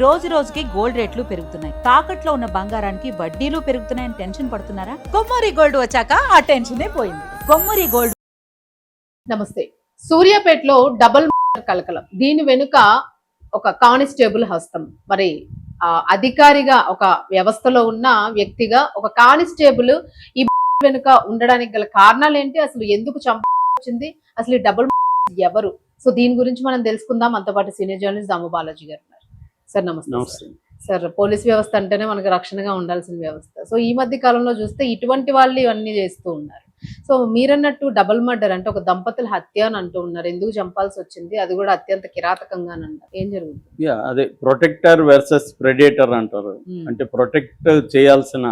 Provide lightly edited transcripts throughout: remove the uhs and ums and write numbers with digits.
రోజు రోజుకి గోల్డ్ రేట్లు పెరుగుతున్నాయి. తాకట్లో ఉన్న బంగారానికి వడ్డీలు పెరుగుతున్నాయని టెన్షన్ పడుతున్నారా? కొమ్మూరి గోల్డ్ వచ్చాక ఆ టెన్షనే పోయింది. కొమ్మూరి గోల్డ్. నమస్తే. సూర్యాపేటలో డబుల్ కలకలం. దీని వెనుక ఒక కానిస్టేబుల్ హస్తం. మరి అధికారిగా ఒక వ్యవస్థలో ఉన్న వ్యక్తిగా ఒక కానిస్టేబుల్ ఈ వెనుక ఉండడానికి గల కారణాలు ఏంటి, అసలు ఎందుకు చంపింది, అసలు ఈ డబుల్ ఎవరు? సో దీని గురించి మనం తెలుసుకుందాం. మనతో పాటు సీనియర్ జర్నలిస్ట్ దాము బాలాజీ గారు ఉన్నారు. సార్ నమస్తే. సార్, పోలీస్ వ్యవస్థ అంటేనే మనకు రక్షణగా ఉండాల్సిన వ్యవస్థ. సో ఈ మధ్య కాలంలో చూస్తే ఇటువంటి వాళ్ళు ఇవన్నీ చేస్తూ ఉన్నారు. సో మీరన్నట్టు డబుల్ మర్డర్ అంటే ఒక దంపతుల హత్య అని అంటూ ఉన్నారు. ఎందుకు చంపాల్సి వచ్చింది, అది కూడా అత్యంత కిరాతకంగా అన్నారు. ఏం జరుగుతుంది? అదే ప్రొటెక్టర్ వర్సెస్ ప్రెడేటర్ అంటారు. అంటే ప్రొటెక్ట్ చేయాల్సిన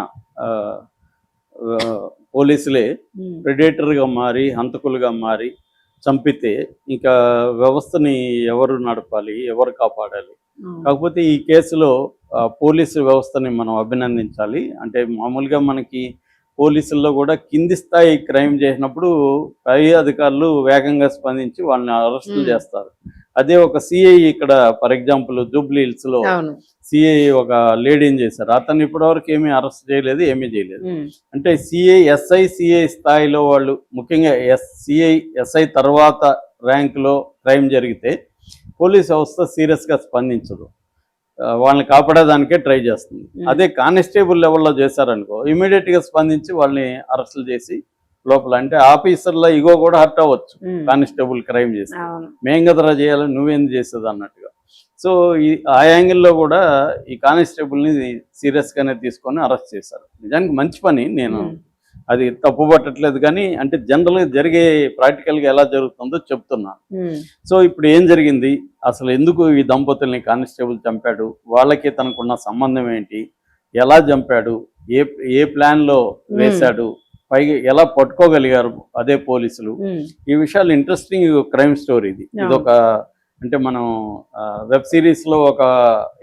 పోలీసులే ప్రెడేటర్ గా మారి హంతకులుగా మారి చంపితే ఇంకా వ్యవస్థని ఎవరు నడపాలి, ఎవరు కాపాడాలి? కాకపోతే ఈ కేసులో పోలీసు వ్యవస్థని మనం అభినందించాలి. అంటే మామూలుగా మనకి పోలీసుల్లో కూడా కింది స్థాయి క్రైమ్ చేసినప్పుడు పై అధికారులు వేగంగా స్పందించి వాళ్ళని అరెస్టులు చేస్తారు. అదే ఒక సిఐ ఇక్కడ ఫర్ ఎగ్జాంపుల్ జూబ్లీ హిల్స్ లో సిఐ ఒక లేడీని చేశారు. అతను ఇప్పటివరకు ఏమీ అరెస్ట్ చేయలేదు, ఏమీ చేయలేదు. అంటే సిఐ సిఐ స్థాయిలో వాళ్ళు ముఖ్యంగా ఎస్ఐ తర్వాత ర్యాంకులో క్రైమ్ జరిగితే పోలీస్ వ్యవస్థ సీరియస్గా స్పందించదు, వాళ్ళని కాపాడేదానికే ట్రై చేస్తుంది. అదే కానిస్టేబుల్ లెవెల్లో చేశారనుకో ఇమీడియట్గా స్పందించి వాళ్ళని అరెస్టులు చేసి లోపల, అంటే ఆఫీసర్ల ఇగో కూడా హర్ట్ అవ్వచ్చు. కానిస్టేబుల్ క్రైమ్ చేసి మేం కదరా చేయాలి, నువ్వేం చేసేది అన్నట్టుగా. సో ఆ యాంగిల్లో కూడా ఈ కానిస్టేబుల్ని సీరియస్గానే తీసుకొని అరెస్ట్ చేశారు. నిజానికి మంచి పని, నేను అది తప్పు పట్టట్లేదు, కానీ అంటే జనరల్గా జరిగే ప్రాక్టికల్గా ఎలా జరుగుతుందో చెప్తున్నాను. సో ఇప్పుడు ఏం జరిగింది, అసలు ఎందుకు ఈ దంపతుల్ని కానిస్టేబుల్ చంపాడు, వాళ్ళకి తనకున్న సంబంధం ఏంటి, ఎలా చంపాడు, ఏ ప్లాన్లో వేశాడు, పైగా ఎలా పట్టుకోగలిగారు అదే పోలీసులు, ఈ విషయాలు ఇంట్రెస్టింగ్ క్రైమ్ స్టోరీ ఇది. ఇదొక అంటే మనం వెబ్ సిరీస్లో ఒక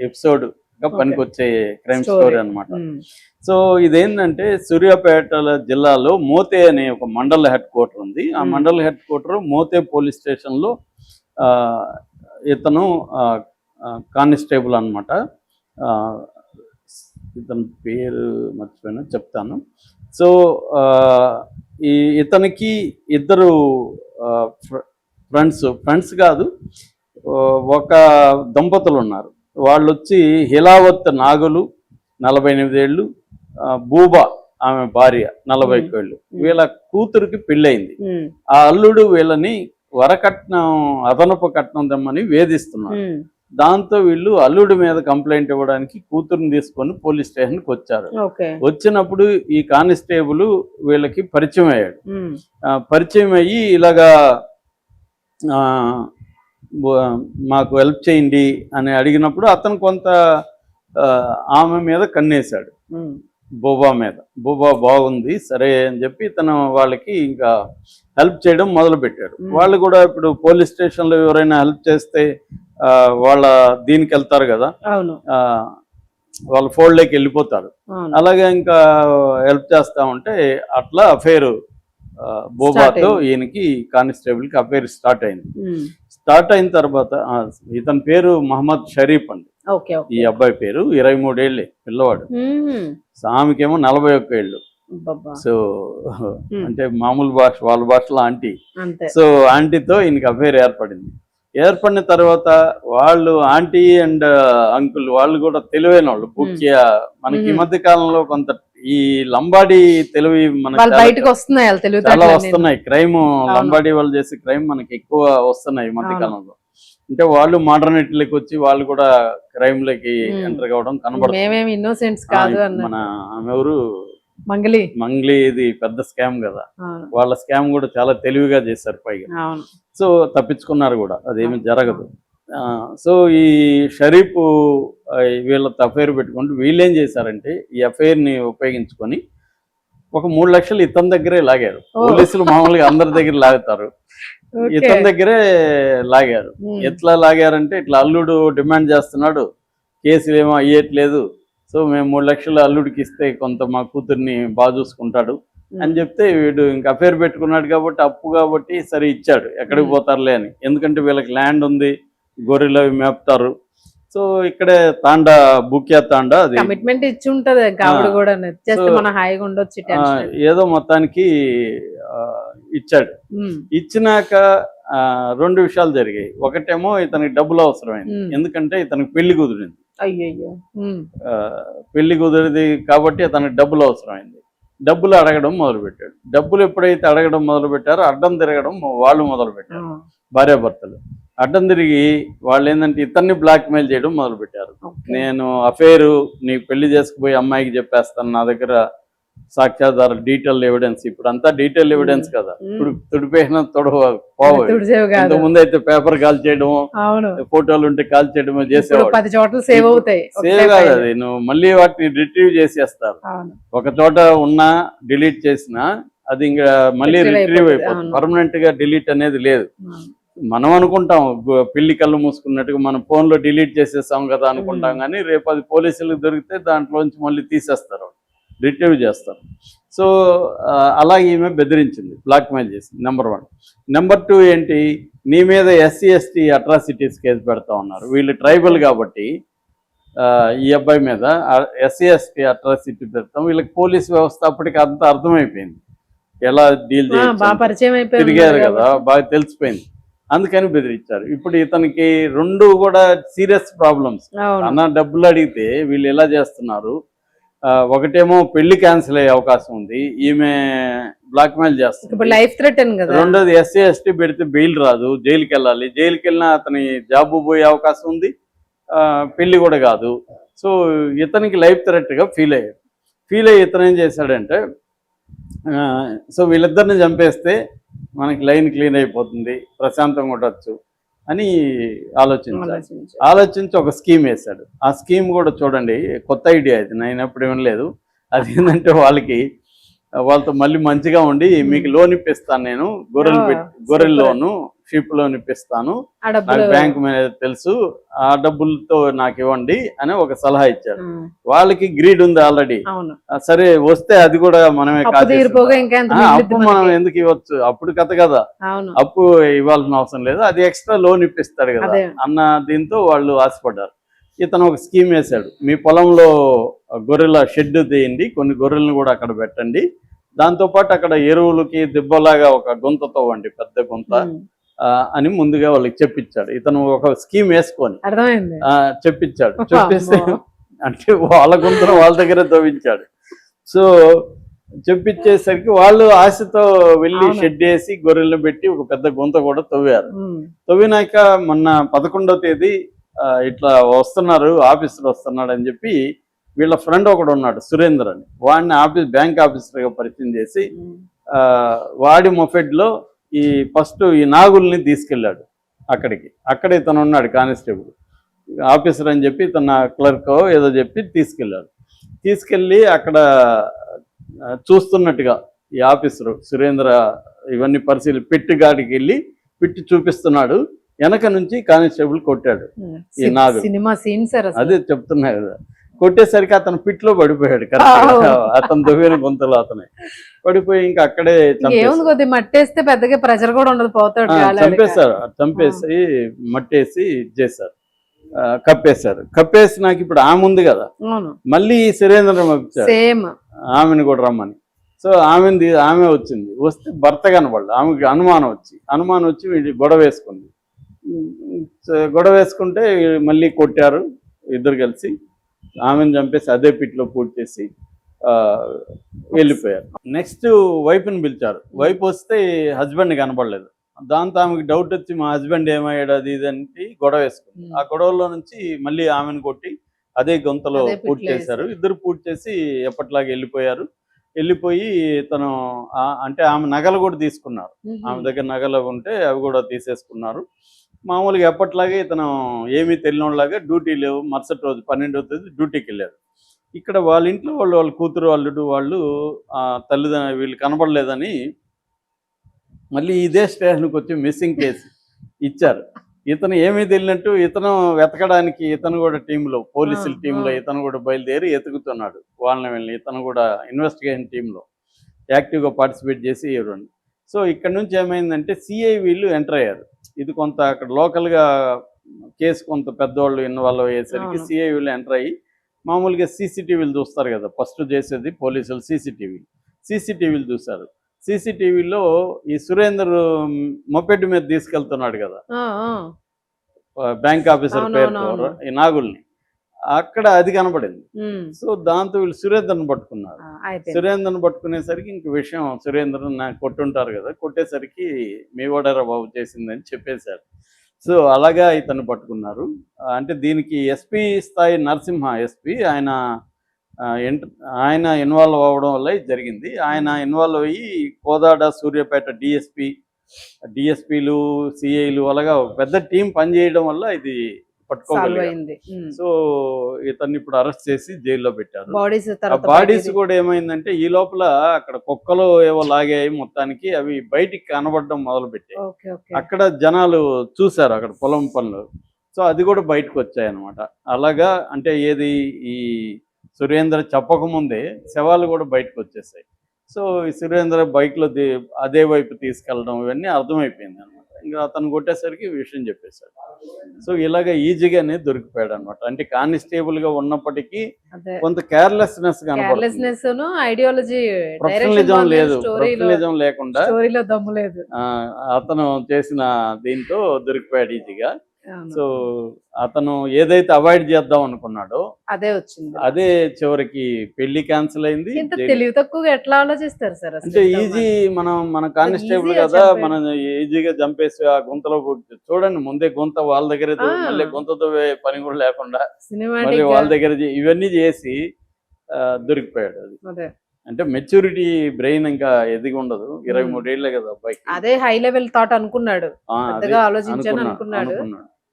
ఎపిసోడ్గా పనికొచ్చే క్రైమ్ స్టోరీ అనమాట. సో ఇదేంటంటే సూర్యాపేట జిల్లాలో మోతే అనే ఒక మండల హెడ్ క్వార్టర్ ఉంది. ఆ మండల హెడ్ క్వార్టర్ మోతే పోలీస్ స్టేషన్లో ఇతను కానిస్టేబుల్ అనమాట. ఇతని పేరు మర్చిపోయినా చెప్తాను. సో ఇతనికి ఇద్దరు ఫ్రెండ్స్ కాదు, ఒక దంపతులు ఉన్నారు. వాళ్ళు వచ్చి హిలావత్ నాగులు 48 ఏళ్ళు, బూబా ఆమె భార్య 41 ఏళ్ళు. వీళ్ళ కూతురికి పెళ్ళయింది. ఆ అల్లుడు వీళ్ళని వరకట్నం అదనపు కట్నం తెమ్మని వేధిస్తున్నారు. దాంతో వీళ్ళు అల్లుడి మీద కంప్లైంట్ ఇవ్వడానికి కూతురుని తీసుకొని పోలీస్ స్టేషన్కి వచ్చారు. వచ్చినప్పుడు ఈ కానిస్టేబుల్ వీళ్ళకి పరిచయం అయ్యాడు. పరిచయం అయ్యి ఇలాగా మాకు హెల్ప్ చేయండి అని అడిగినప్పుడు అతను కొంత ఆమె మీద కన్నేశాడు, బోబా మీద. బోబా బాగుంది సరే అని చెప్పి తను వాళ్ళకి ఇంకా హెల్ప్ చేయడం మొదలుపెట్టాడు. వాళ్ళు కూడా ఇప్పుడు పోలీస్ స్టేషన్లో ఎవరైనా హెల్ప్ చేస్తే వాళ్ళ దీనికి వెళ్తారు కదా, వాళ్ళ ఫోల్డ్లోకి వెళ్ళిపోతారు. అలాగే ఇంకా హెల్ప్ చేస్తా ఉంటే అట్లా అఫైర్ బోబాతో ఈయనకి కానిస్టేబుల్కి అఫైర్ స్టార్ట్ అయింది. స్టార్ట్ అయిన తర్వాత ఇతని పేరు మహమ్మద్ షరీఫ్ అండి. ఈ అబ్బాయి పేరు 23 ఏళ్ళే పిల్లవాడు. ఆమెకేమో 41 ఏళ్ళు. సో అంటే మామూలు భాష, వాళ్ళ భాషలో ఆంటీ. సో ఆంటీతో ఈయనకి అఫైర్ ఏర్పడింది. ఏర్పడిన తర్వాత వాళ్ళు ఆంటీ అండ్ అంకుల్ వాళ్ళు కూడా తెలివైన వాళ్ళు. ముఖ్య మనకి ఈ మధ్య కాలంలో కొంత ఈ లంబాడీ తెలివి మనకి చాలా వస్తున్నాయి. క్రైమ్ లంబాడీ వాళ్ళు చేసే క్రైమ్ మనకి ఎక్కువ వస్తున్నాయి ఈ మధ్య కాలంలో. అంటే వాళ్ళు మోడర్నిటీలోకి వచ్చి వాళ్ళు కూడా క్రైమ్ లోకి ఎంటర్ కావడం కనబడుతుంది. మన ఎవరు మంగ్లీ ఇది పెద్ద స్కామ్ కదా, వాళ్ళ స్కామ్ కూడా చాలా తెలివిగా చేశారు పైగా. సో తప్పించుకున్నారు కూడా, అదేమి జరగదు. సో ఈ షరీఫ్ వీళ్ళతో అఫైర్ పెట్టుకుంటూ వీళ్ళు ఏం చేశారంటే ఈ అఫైర్ని ఉపయోగించుకొని ఒక 3 లక్షలు ఇతని దగ్గరే లాగారు. పోలీసులు మామూలుగా అందరి దగ్గర లాగుతారు, ఇతని దగ్గరే లాగారు. ఎట్లా లాగారంటే ఇట్లా అల్లుడు డిమాండ్ చేస్తున్నాడు, కేసులు ఏమో అయ్యేట్లేదు, సో మేము 3 లక్షలు అల్లుడికి ఇస్తే కొంత మా కూతుర్ని బాగా చూసుకుంటాడు అని చెప్తే వీడు ఇంకా అఫైర్ పెట్టుకున్నాడు కాబట్టి అప్పు కాబట్టి సరే ఇచ్చాడు, ఎక్కడికి పోతారులే అని. ఎందుకంటే వీళ్ళకి ల్యాండ్ ఉంది, గొర్రెలు అవి మేపుతారు, సో ఇక్కడే తాండా బుక్యా తాండా అది కమిట్మెంట్ ఇచ్చి ఉంటది ఆవిడ కూడా జస్ట్ So, మన హాయిగా ఉండొచ్చు టెన్షన్. ఏదో మొత్తానికి ఇచ్చాడు. ఇచ్చినాక రెండు విషయాలు జరిగాయి. ఒకటేమో ఇతనికి డబ్బులు అవసరమైంది, ఎందుకంటే ఇతనికి పెళ్లి కుదిరింది. అయ్యయ్యో. పెళ్లి కుదిరింది కాబట్టి ఇతనికి డబ్బులు అవసరమైంది. డబ్బులు అడగడం మొదలుపెట్టాడు. డబ్బులు ఎప్పుడైతే అడగడం మొదలు పెట్టారో అడ్డం తిరగడం వాళ్ళు మొదలు పెట్టారు. భార్యాభర్తలు అడ్డం తిరిగి వాళ్ళు ఏంటంటే ఇతన్ని బ్లాక్మెయిల్ చేయడం మొదలు పెట్టారు. నేను అఫేరు నీకు పెళ్లి చేసుకుపోయి అమ్మాయికి చెప్పేస్తాను, నా దగ్గర సాక్ష్యాధార డీటెయిల్ ఎవిడెన్స్, ఇప్పుడు అంతా డీటెయిల్ ఎవిడెన్స్ కదా, ఇప్పుడు తుడిపోయిన ఇంతకు ముందు అయితే పేపర్ కాల్ చేయడం, ఫోటోలు ఉంటే కాల్ చేయడం చేసేవాడు. 10 చోట్ల సేవ్ అవుతాయి. సేవ్ కాదు, అది నువ్వు మళ్ళీ వాటిని రిట్రీవ్ చేసేస్తారు. ఒక చోట ఉన్నా డిలీట్ చేసినా అది ఇంకా మళ్ళీ రిట్రీవ్ అయిపోతుంది. పర్మనెంట్ గా డిలీట్ అనేది లేదు. మనం అనుకుంటాం పెళ్లి కళ్ళు మూసుకున్నట్టుగా మనం ఫోన్లో డిలీట్ చేసేస్తాం కదా అనుకుంటాం, కానీ రేపు అది పోలీసులకు దొరికితే దాంట్లోంచి మళ్ళీ తీసేస్తారు, రిట్రీవ్ చేస్తారు. సో అలాగే ఈమె బెదిరించింది, బ్లాక్మెయిల్ చేసింది. నెంబర్ 1. నెంబర్ 2 ఏంటి, నీ మీద SC ST అట్రాసిటీస్ కేసు పెడతా ఉన్నారు. వీళ్ళు ట్రైబల్ కాబట్టి ఈ అబ్బాయి మీద SC ST అట్రాసిటీ పెడతాం. వీళ్ళకి పోలీస్ వ్యవస్థ అప్పటికి అంత అర్థమైపోయింది, ఎలా డీల్ చేయాలి, తిరిగారు కదా, బాగా తెలిసిపోయింది. అందుకని బెదిరించారు. ఇప్పుడు ఇతనికి 2 కూడా సీరియస్ ప్రాబ్లమ్స్. అన్న డబ్బులు అడిగితే వీళ్ళు ఎలా చేస్తున్నారు, ఒకటేమో పెళ్లి క్యాన్సిల్ అయ్యే అవకాశం ఉంది, ఈమె బ్లాక్మెయిల్ చేస్తుంది. లైఫ్ థ్రెటన్ కదా. రెండోది SC ST పెడితే బెయిల్ రాదు, జైలుకి వెళ్ళాలి, జైలుకి వెళ్ళినా అతని జాబు పోయే అవకాశం ఉంది, పెళ్లి కూడా కాదు. సో ఇతనికి లైఫ్ థ్రెట్ గా ఫీల్ అయ్యి ఇతను ఏం చేశాడంటే, సో వీళ్ళిద్దరిని చంపేస్తే మనకి లైన్ క్లీన్ అయిపోతుంది, ప్రశాంతంగా ఉండొచ్చు అని ఆలోచించి ఒక స్కీమ్ వేశాడు. ఆ స్కీమ్ కూడా చూడండి, కొత్త ఐడియా ఇది, నేను ఎప్పుడు వినలేదు. అది ఏంటంటే వాళ్ళతో మళ్ళీ మంచిగా ఉండి మీకు లోన్ ఇప్పిస్తాను, నేను గొర్రెల లోను, షిప్ లోన్ ఇప్పిస్తాను, నాకు బ్యాంక్ మేనేజర్ తెలుసు, ఆ డబ్బులతో నాకు ఇవ్వండి అని ఒక సలహా ఇచ్చాడు. వాళ్ళకి గ్రీడ్ ఉంది ఆల్రెడీ. సరే వస్తే అది కూడా మనమే అప్పు మనం ఎందుకు ఇవ్వచ్చు, అప్పుడు కథ కదా, అప్పు ఇవ్వాల్సిన అవసరం లేదు, అది ఎక్స్ట్రా లోన్ ఇప్పిస్తాడు కదా అన్న దీంతో వాళ్ళు ఆశపడ్డారు. ఇతను ఒక స్కీమ్ వేశాడు, మీ పొలంలో గొర్రెల షెడ్ తీయండి, కొన్ని గొర్రెలను కూడా అక్కడ పెట్టండి, దాంతోపాటు అక్కడ ఎరువులకి దిబ్బలాగా ఒక గుంత తవ్వండి, పెద్ద గుంత అని ముందుగా వాళ్ళకి చెప్పించాడు. ఇతను ఒక స్కీమ్ వేసుకొని చెప్పించాడు. చెప్పేస్తే అంటే వాళ్ళ గుంతను వాళ్ళ దగ్గర తవ్వించాడు. సో చెప్పించేసరికి వాళ్ళు ఆశతో వెళ్ళి షెడ్ వేసి గొర్రెలను పెట్టి ఒక పెద్ద గుంత కూడా తవ్వారు. తవ్వినాక మొన్న 11వ తేదీ ఇట్లా వస్తున్నారు, ఆఫీసర్ వస్తున్నాడు అని చెప్పి వీళ్ళ ఫ్రెండ్ ఒకడు ఉన్నాడు సురేందర్ అని, వాడిని బ్యాంక్ ఆఫీసర్గా పరిచయం చేసి వాడి మొఫెడ్లో ఫస్ట్ ఈ నాగుల్ని తీసుకెళ్ళాడు అక్కడ ఇతను ఉన్నాడు కానిస్టేబుల్ ఆఫీసర్ అని చెప్పి, తన క్లర్క్ ఏదో చెప్పి తీసుకెళ్ళి అక్కడ చూస్తున్నట్టుగా ఈ ఆఫీసరు సురేంద్ర ఇవన్నీ పెట్టి గాడికి వెళ్ళి పెట్టి చూపిస్తున్నాడు. వెనక నుంచి కానిస్టేబుల్ కొట్టాడు ఈ నాగు. అదే చెప్తున్నా కదా, కొట్టేసరికి అతను పిట్లో పడిపోయాడు. కరెక్ట్ అతను దొవ్విన గుంతలో అతనే పడిపోయి ఇంకా అక్కడే మట్టేస్తే పెద్దగా ప్రెషర్ కూడా ఉండదు, పోతాడు. చంపేసి మట్టేసి చేశారు, కప్పేసి నాకు ఇప్పుడు ఆమె ఉంది కదా, మళ్ళీ సురేంద్ర పంపించారు ఆమెను కూడా రమ్మని. సో ఆమె వచ్చింది, వస్తే భర్త కనబడదు. ఆమెకి అనుమానం వచ్చి వీళ్ళు గొడవ వేసుకుంటే మళ్ళీ కొట్టారు ఇద్దరు కలిసి. ఆమెను చంపేసి అదే పిట్లో పూర్తి చేసి వెళ్ళిపోయారు. నెక్స్ట్ వైఫ్ని పిలిచారు. వైఫ్ వస్తే హస్బెండ్ కనపడలేదు. దాంతో ఆమెకి డౌట్ వచ్చి మా హస్బెండ్ ఏమయ్యాడు అది ఇది అంటే గొడవ వేసుకుంది. ఆ గొడవలో నుంచి మళ్ళీ ఆమెను కొట్టి అదే గొంతలో పూర్తి చేశారు. ఇద్దరు పూర్తి చేసి ఎప్పటిలాగా వెళ్ళిపోయి తను అంటే ఆమె నగలు కూడా తీసుకున్నారు. ఆమె దగ్గర నగలు ఉంటే అవి కూడా తీసేసుకున్నారు. మామూలుగా ఎప్పటిలాగే ఇతను ఏమీ తెలియనిలాగా డ్యూటీ లేవు. మరుసటి రోజు 12వ తేదీ డ్యూటీకి వెళ్ళారు. ఇక్కడ వాళ్ళ ఇంట్లో వాళ్ళ కూతురు అల్లుడు వాళ్ళు తల్లిదండ్రులు వీళ్ళు కనబడలేదని మళ్ళీ ఇదే స్టేషన్కి వచ్చి మిస్సింగ్ కేసు ఇచ్చారు. ఇతను ఏమీ తెలియనట్టు ఇతను వెతకడానికి ఇతను కూడా పోలీసుల టీంలో ఇతను కూడా బయలుదేరి ఎతుకుతున్నాడు వాళ్ళని. ఇతను కూడా ఇన్వెస్టిగేషన్ టీంలో యాక్టివ్గా పార్టిసిపేట్ చేసి ఎవరు. సో ఇక్కడ నుంచి ఏమైందంటే సిఐ వీళ్ళు ఎంటర్ అయ్యారు. ఇది కొంత అక్కడ లోకల్గా కేసు కొంత పెద్దవాళ్ళు ఇన్వాల్వ్ అయ్యేసరికి అవును. సిఐలు ఎంటర్ అయ్యి మామూలుగా సీసీటీవీలు చూస్తారు కదా, ఫస్ట్ చేసేది పోలీసులు సీసీటీవీలు చూశారు. సీసీటీవీలో ఈ సురేందర్ మొపెడ్ మీద తీసుకెళ్తున్నాడు కదా ఆ, ఆ. బ్యాంక్ ఆఫీసర్ పేరుతో అవునవునవును. ఈ నాగుల్ని, అక్కడ అది కనపడింది. ఉమ్. సో దాంతో వీళ్ళు సురేందర్ని పట్టుకున్నారు. అయిపోయింది. సురేందర్ని పట్టుకునేసరికి ఇంక విషయం సురేంద్రన్ నాకు కొట్టుంటారు కదా, కొట్టేసరికి మీ ఓడరా బాబు చేసిందని చెప్పేశారు. సో అలాగా ఇతన్ని పట్టుకున్నారు. అంటే దీనికి ఎస్పీ స్థాయి నరసింహ ఎస్పీ ఆయన ఇన్వాల్వ్ అవ్వడం వల్ల ఇది జరిగింది. ఆయన ఇన్వాల్వ్ అయ్యి కోదాడ సూర్యాపేట డిఎస్పీలు సిఐలు అలాగా ఒక పెద్ద టీం పనిచేయడం వల్ల ఇది సాల్వ్ పట్టుకోగలిగారు. అయింది. సో ఇతన్ని ఇప్పుడు అరెస్ట్ చేసి జైల్లో పెట్టారు. బాడీస్ ఆ బాడీస్ కూడా ఏమైందంటే ఈ లోపల అక్కడ కుక్కలు ఏవో లాగాయి, మొత్తానికి అవి బయటికి కనబడడం మొదలు పెట్టాయి. Okay, okay. అక్కడ జనాలు చూశారు అక్కడ పొలం పనులు. సో అది కూడా బయటకు వచ్చాయి అనమాట. అలాగా అంటే ఏది ఈ సురేంద్ర చెప్పకముందే శవాలు కూడా బయటకు వచ్చేసాయి. సో ఈ సురేంద్ర బైక్లో అదే వైపు తీసుకెళ్ళడం ఇవన్నీ అర్థమైపోయింది అనమాట. ఇంకా అతను కొట్టేసరికి ఈ విషయం చెప్పేశాడు. సో ఇలాగ ఈజీగానే దొరికిపోయాడు అనమాట. అంటే కానిస్టేబుల్గా ఉన్నప్పటికీ అదే కొంత కేర్లెస్నెస్ కనబడుతుంది. కేర్లెస్నెస్ ఐడియాలజీ ప్రొఫెషనలిజం లేదు, ప్రొఫెషనలిజం లేకుండా స్టోరీలో దమ్ము లేదు. అతను చేసిన దీంతో దొరికిపోయాడు ఈజీగా. అవును. సో అతను ఏదైతే అవాయిడ్ చేద్దాం అనుకున్నాడో అదే వచ్చింది. అదే చివరికి పెళ్లి క్యాన్సిల్ అయింది. ఇంత తెలివి తక్కువగా ఎట్లా ఆలోచిస్తారు సార్ అసలు? అంటే ఈజీ మన కానిస్టేబుల్ ఈజీగా కదా, చంపేయడం. మనం ఈజీగా చంపేసి ఆ గుంతలో చూడండి, ముందే గుంత వాళ్ళ దగ్గర మళ్ళీ గుంతతో పని కూడా లేకుండా మళ్ళీ వాళ్ళ దగ్గర ఇవన్నీ చేసి దొరికిపోయాడు. అది అదే అంటే మెచ్యూరిటీ బ్రెయిన్ ఇంకా ఎదిగి ఉండదు. 23 ఏళ్లే కదా అబ్బాయికి. అదే హై లెవెల్ థాట్ అనుకున్నాడు, అది పెద్దగా ఆలోచించాను అనుకున్నాడు.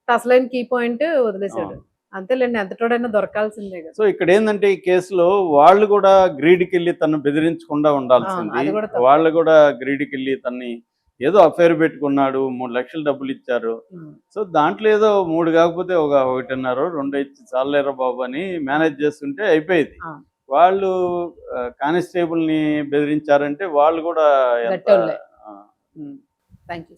అసలైన కీ పాయింట్ వదిలేశాడు. అంతేలేండి, ఎంతటోడైనా దొరకాల్సిందే కదా. సో ఇక్కడ ఏంటంటే ఈ కేసులో వాళ్ళు కూడా గ్రీడ్కి వెళ్ళి తను బెదిరించకుండా ఉండాల్సింది. అది కూడా తప్పు. వాళ్ళు కూడా గ్రీడ్కి వెళ్ళి తన్ని ఏదో అఫైర్ పెట్టుకున్నాడు, 3 లక్షలు డబ్బులు ఇచ్చారు. సో దాంట్లో ఏదో 3 కాకపోతే 1.5 2 ఇచ్చి చాలేరా బాబు అని మేనేజ్ చేస్తుంటే అయిపోయేది. వాళ్ళు కానిస్టేబుల్ని బెదిరించారంటే వాళ్ళు కూడా గట్టోళ్ళే. Thank you.